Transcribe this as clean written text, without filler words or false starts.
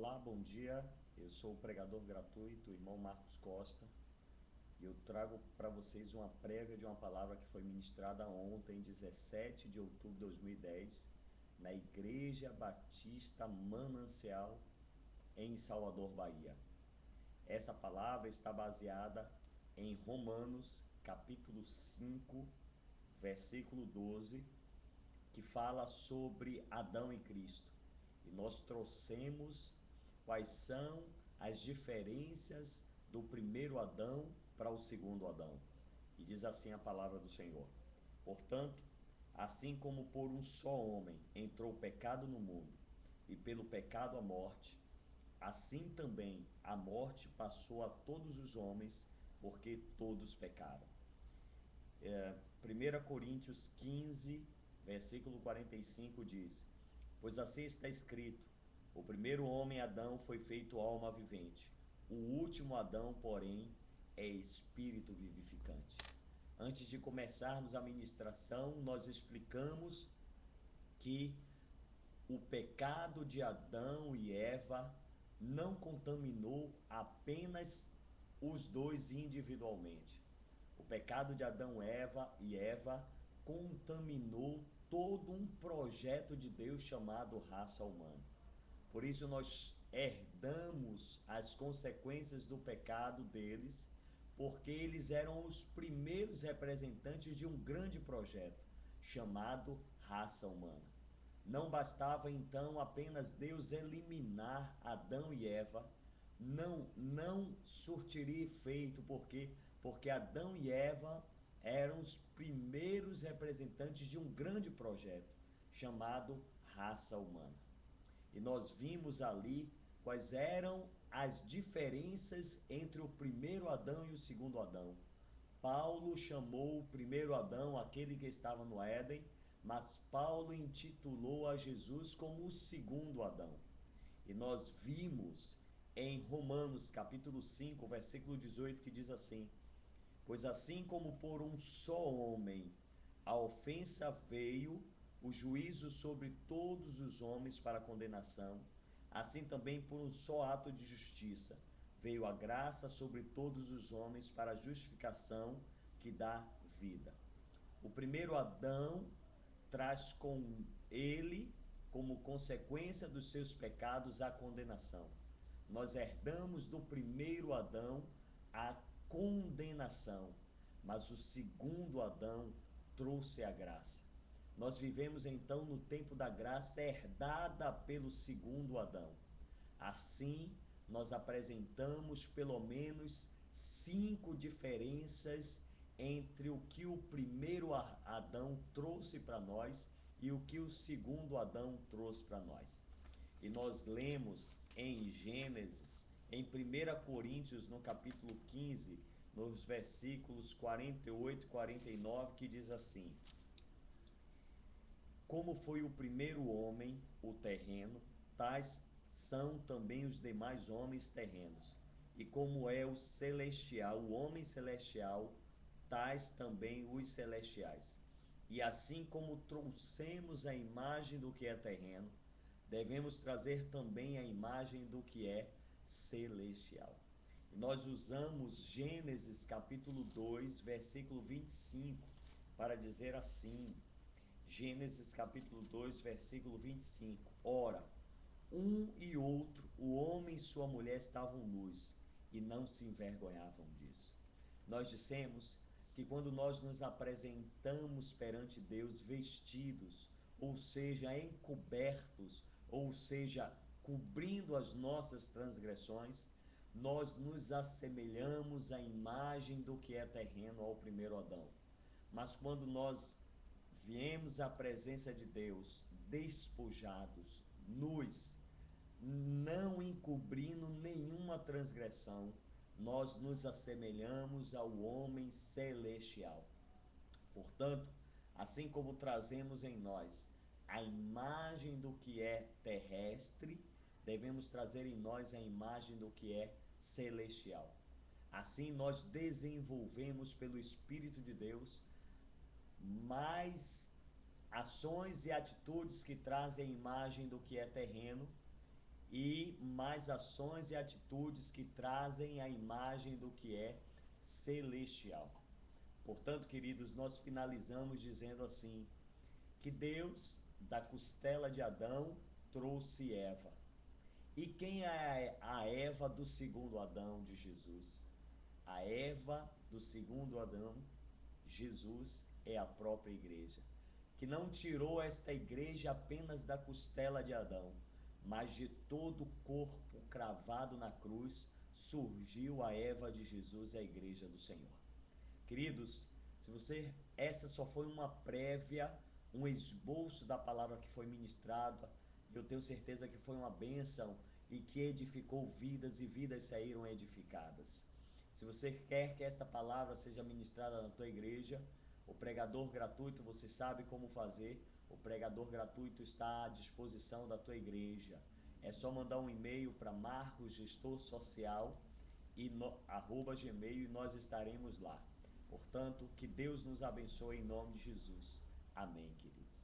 Olá, bom dia. Eu sou o pregador gratuito, irmão Marcos Costa, e eu trago para vocês uma prévia de uma palavra que foi ministrada ontem, 17 de outubro de 2010, na Igreja Batista Manancial, em Salvador, Bahia. Essa palavra está baseada em Romanos, capítulo 5, versículo 12, que fala sobre Adão e Cristo. E nós trouxemos quais são as diferenças do primeiro Adão para o segundo Adão. E diz assim a palavra do Senhor: Portanto, assim como por um só homem entrou o pecado no mundo, e pelo pecado a morte, assim também a morte passou a todos os homens, porque todos pecaram. 1 Coríntios 15, versículo 45 diz: Pois assim está escrito: o primeiro homem, Adão, foi feito alma vivente. O último Adão, porém, é espírito vivificante. Antes de começarmos a ministração, nós explicamos que o pecado de Adão e Eva não contaminou apenas os dois individualmente. O pecado de Adão e Eva contaminou todo um projeto de Deus chamado raça humana. Por isso nós herdamos as consequências do pecado deles, porque eles eram os primeiros representantes de um grande projeto chamado raça humana. Não bastava então apenas Deus eliminar Adão e Eva, não surtiria efeito, porque Adão e Eva eram os primeiros representantes de um grande projeto chamado raça humana. E nós vimos ali quais eram as diferenças entre o primeiro Adão e o segundo Adão. Paulo chamou o primeiro Adão, aquele que estava no Éden, mas Paulo intitulou a Jesus como o segundo Adão. E nós vimos em Romanos capítulo 5, versículo 18, que diz assim: Pois assim como por um só homem a ofensa veio, o juízo sobre todos os homens para condenação, assim também por um só ato de justiça veio a graça sobre todos os homens para a justificação que dá vida. O primeiro Adão traz com ele, como consequência dos seus pecados, a condenação. Nós herdamos do primeiro Adão a condenação, mas o segundo Adão trouxe a graça. Nós vivemos então no tempo da graça herdada pelo segundo Adão. Assim, nós apresentamos pelo menos 5 diferenças entre o que o primeiro Adão trouxe para nós e o que o segundo Adão trouxe para nós. E nós lemos em Gênesis, em 1 Coríntios, no capítulo 15, nos versículos 48 e 49, que diz assim: Como foi o primeiro homem, o terreno, tais são também os demais homens terrenos. E como é o celestial, o homem celestial, tais também os celestiais. E assim como trouxemos a imagem do que é terreno, devemos trazer também a imagem do que é celestial. E nós usamos Gênesis capítulo 2, versículo 25, para dizer assim: Gênesis capítulo 2, versículo 25. Ora, um e outro, o homem e sua mulher, estavam nus e não se envergonhavam disso. Nós dissemos que quando nós nos apresentamos perante Deus vestidos, ou seja, encobertos, ou seja, cobrindo as nossas transgressões, nós nos assemelhamos à imagem do que é terreno ao primeiro Adão. Mas quando nós viemos à presença de Deus despojados, nus, não encobrindo nenhuma transgressão, nós nos assemelhamos ao homem celestial. Portanto, assim como trazemos em nós a imagem do que é terrestre, devemos trazer em nós a imagem do que é celestial. Assim nós desenvolvemos pelo Espírito de Deus mais ações e atitudes que trazem a imagem do que é terreno, e mais ações e atitudes que trazem a imagem do que é celestial. Portanto, queridos, nós finalizamos dizendo assim, que Deus, da costela de Adão, trouxe Eva. E quem é a Eva do segundo Adão de Jesus? A Eva do segundo Adão, Jesus, é a própria igreja, que não tirou esta igreja apenas da costela de Adão, mas de todo o corpo cravado na cruz, surgiu a Eva de Jesus, a igreja do Senhor. Queridos, essa só foi uma prévia, um esboço da palavra que foi ministrada, eu tenho certeza que foi uma bênção e que edificou vidas e vidas saíram edificadas. Se você quer que essa palavra seja ministrada na tua igreja, o pregador gratuito, você sabe como fazer, o pregador gratuito está à disposição da tua igreja. É só mandar um e-mail para marcosgestorsocial@gmail e nós estaremos lá. Portanto, que Deus nos abençoe em nome de Jesus. Amém, queridos.